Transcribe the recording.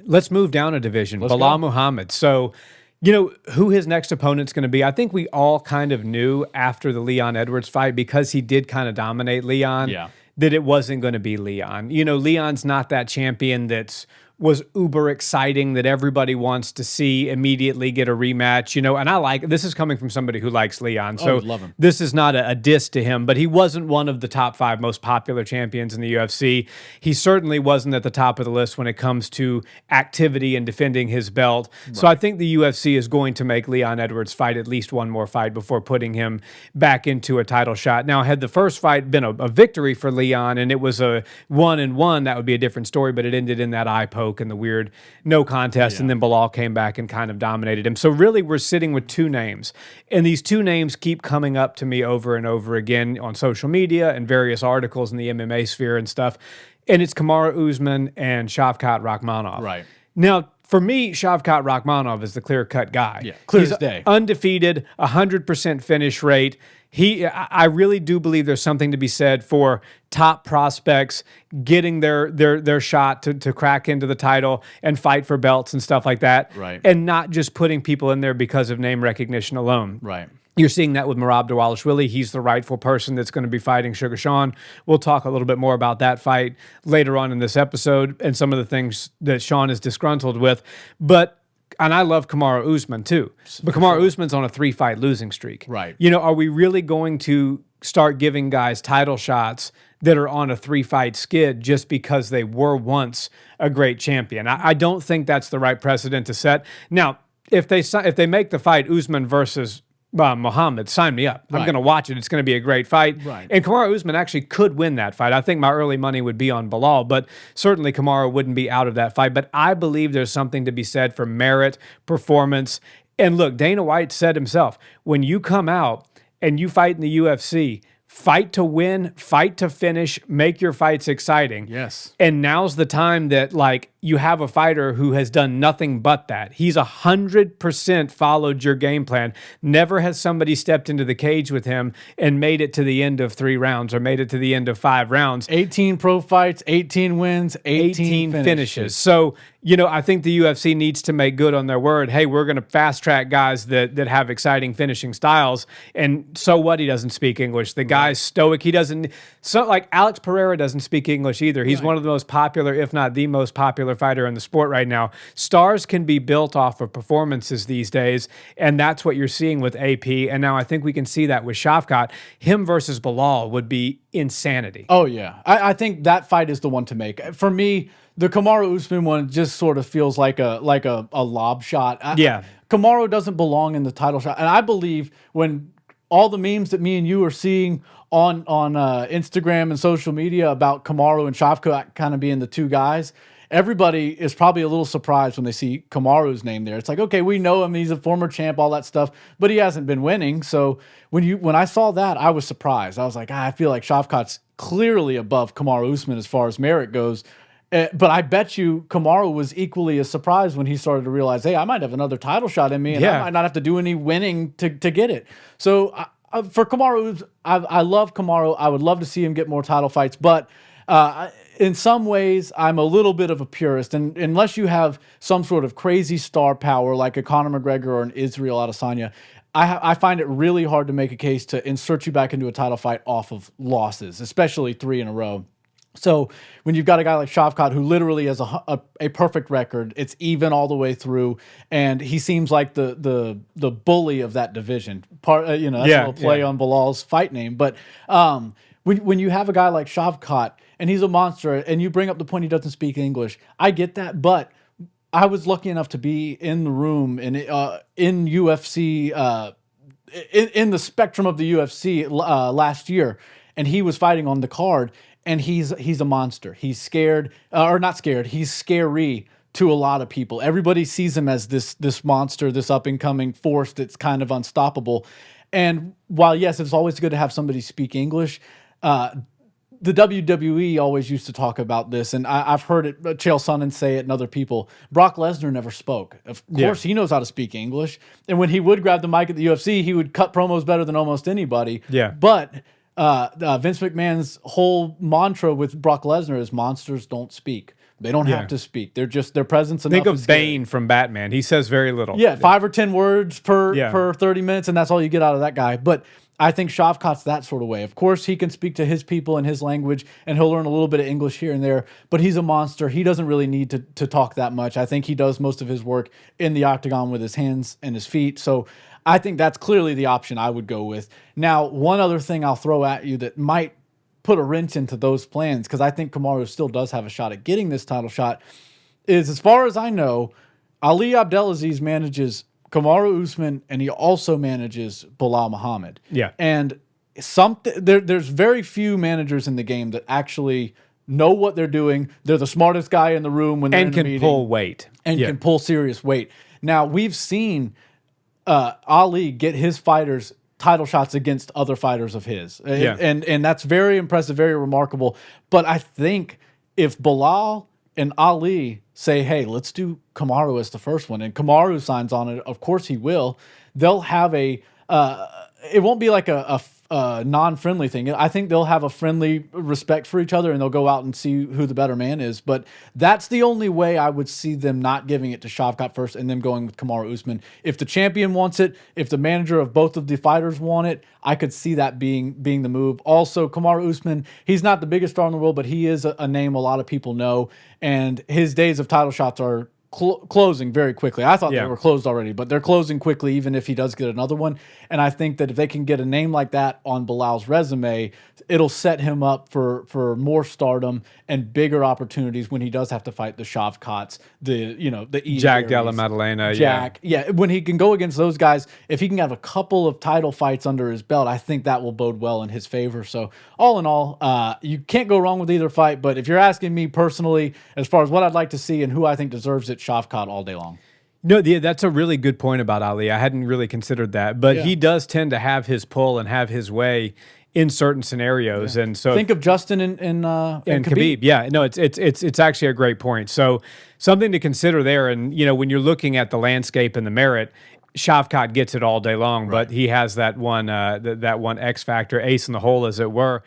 Let's move down a division. Belal Muhammad. So, you know, who his next opponent's going to be, I think we all kind of knew after the Leon Edwards fight, because he did kind of dominate Leon, that it wasn't going to be Leon. You know, Leon's not that champion was uber exciting that everybody wants to see immediately get a rematch, you know, and this is coming from somebody who likes Leon. So love him. This is not a diss to him, but he wasn't one of the top 5 most popular champions in the UFC. He certainly wasn't at the top of the list when it comes to activity and defending his belt. Right. So I think the UFC is going to make Leon Edwards fight at least one more fight before putting him back into a title shot. Now, had the first fight been a victory for Leon and it was a 1-1, that would be a different story, but it ended in that eye poke and the weird no contest, and then Belal came back and kind of dominated him. So really, we're sitting with 2 names, and these 2 names keep coming up to me over and over again on social media and various articles in the MMA sphere and stuff, and it's Kamaru Usman and Shavkat Rakhmonov. Right. Now, for me, Shavkat Rakhmonov is the clear-cut guy. Yeah, clear as day. Undefeated, 100% finish rate. I really do believe there's something to be said for top prospects getting their shot to crack into the title and fight for belts and stuff like that. Right. And not just putting people in there because of name recognition alone. Right. You're seeing that with Merab Dvalishvili. He's the rightful person that's going to be fighting Sugar Sean. We'll talk a little bit more about that fight later on in this episode and some of the things that Sean is disgruntled with. And I love Kamaru Usman too. But Kamaru Usman's on a 3-fight losing streak. Right. You know, are we really going to start giving guys title shots that are on a 3-fight skid just because they were once a great champion? I don't think that's the right precedent to set. Now, if they make the fight Usman versus Muhammad, sign me up. I'm going to watch it. It's going to be a great fight. Right. And Kamaru Usman actually could win that fight. I think my early money would be on Belal, but certainly Kamaru wouldn't be out of that fight. But I believe there's something to be said for merit, performance. And look, Dana White said himself, when you come out and you fight in the UFC, fight to win, fight to finish, make your fights exciting. Yes. And now's the time that, like, you have a fighter who has done nothing but that. He's 100% followed your game plan. Never has somebody stepped into the cage with him and made it to the end of 3 rounds or made it to the end of 5 rounds. 18 pro fights, 18 wins, 18 finishes. So, you know, I think the UFC needs to make good on their word. Hey, we're going to fast track guys that have exciting finishing styles. And so what? He doesn't speak English. The guy's stoic. He doesn't. So, like, Alex Pereira doesn't speak English either. He's one of the most popular, if not the most popular fighter in the sport right now. Stars can be built off of performances these days, and that's what you're seeing with AP. And now I think we can see that with Shavkat. Him versus Belal would be insanity. Oh, yeah. I think that fight is the one to make. For me, the Kamaru Usman one just sort of feels like a lob shot. Kamaru doesn't belong in the title shot. And I believe when all the memes that me and you are seeing on Instagram and social media about Kamaru and Shavkat kind of being the 2 guys, everybody is probably a little surprised when they see Kamaru's name there. It's like, okay, we know him, he's a former champ, all that stuff, but he hasn't been winning. So when I saw that, I was surprised. I was like, I feel like Shavkat's clearly above Kamaru Usman as far as merit goes. But I bet you Kamaru was equally as surprised when he started to realize, hey, I might have another title shot in me, and I might not have to do any winning to get it. So for Kamaru, I love Kamaru. I would love to see him get more title fights, but in some ways, I'm a little bit of a purist. And unless you have some sort of crazy star power like a Conor McGregor or an Israel Adesanya, I find it really hard to make a case to insert you back into a title fight off of losses, especially 3 in a row. So when you've got a guy like Shavkat who literally has a perfect record, it's even all the way through, and he seems like the bully of that division. That's a little play on Belal's fight name. But when you have a guy like Shavkat and he's a monster, and you bring up the point he doesn't speak English, I get that. But I was lucky enough to be in the room and in UFC in the spectrum of the UFC last year, and he was fighting on the card. And he's a monster. He's scared, or not scared. He's scary to a lot of people. Everybody sees him as this monster, this up and coming force that's kind of unstoppable. And while yes, it's always good to have somebody speak English, the WWE always used to talk about this, and I've heard it. Chael Sonnen say it, and other people. Brock Lesnar never spoke. Of course, he knows how to speak English, and when he would grab the mic at the UFC, he would cut promos better than almost anybody. Yeah, but. Vince McMahon's whole mantra with Brock Lesnar is monsters don't speak. They don't have to speak. They're just their presence enough. Think of Bane from Batman. He says very little. Yeah, 5 or 10 words per 30 minutes, and that's all you get out of that guy. But I think Shavkat's that sort of way. Of course, he can speak to his people in his language, and he'll learn a little bit of English here and there, but he's a monster. He doesn't really need to talk that much. I think he does most of his work in the octagon with his hands and his feet. So I think that's clearly the option I would go with. Now, one other thing I'll throw at you that might put a wrench into those plans, because I think Kamaru still does have a shot at getting this title shot, is, as far as I know, Ali Abdelaziz manages Kamaru Usman, and he also manages Belal Muhammad. Yeah. And there's very few managers in the game that actually know what they're doing. They're the smartest guy in the room when they're in a meeting. And can pull weight. And can pull serious weight. Now, we've seen Ali get his fighters title shots against other fighters of his. And that's very impressive, very remarkable. But I think if Belal and Ali say, hey, let's do Kamaru as the first one, and Kamaru signs on it, of course he will, they'll have it won't be like a non-friendly thing. I think they'll have a friendly respect for each other, and they'll go out and see who the better man is. But that's the only way I would see them not giving it to Shavkat first and them going with Kamaru Usman. If the champion wants it, if the manager of both of the fighters want it, I could see that being the move. Also, Kamaru Usman, he's not the biggest star in the world, but he is a name a lot of people know, and his days of title shots are closing very quickly. I thought they were closed already, but they're closing quickly even if he does get another one. And I think that if they can get a name like that on Belal's resume, it'll set him up for more stardom and bigger opportunities when he does have to fight the Shavkats, the Jack Della Maddalena. Jack. Yeah, when he can go against those guys, if he can have a couple of title fights under his belt, I think that will bode well in his favor. So all in all, you can't go wrong with either fight. But if you're asking me personally, as far as what I'd like to see and who I think deserves it, Shavkat all day long. No, that's a really good point about Ali. I hadn't really considered that, but he does tend to have his pull and have his way in certain scenarios. And so think of Justin and Khabib. Yeah, no, it's actually a great point. So something to consider there. And when you're looking at the landscape and the merit, Shavkat gets it all day long, but he has that one X factor, ace in the hole, as it were.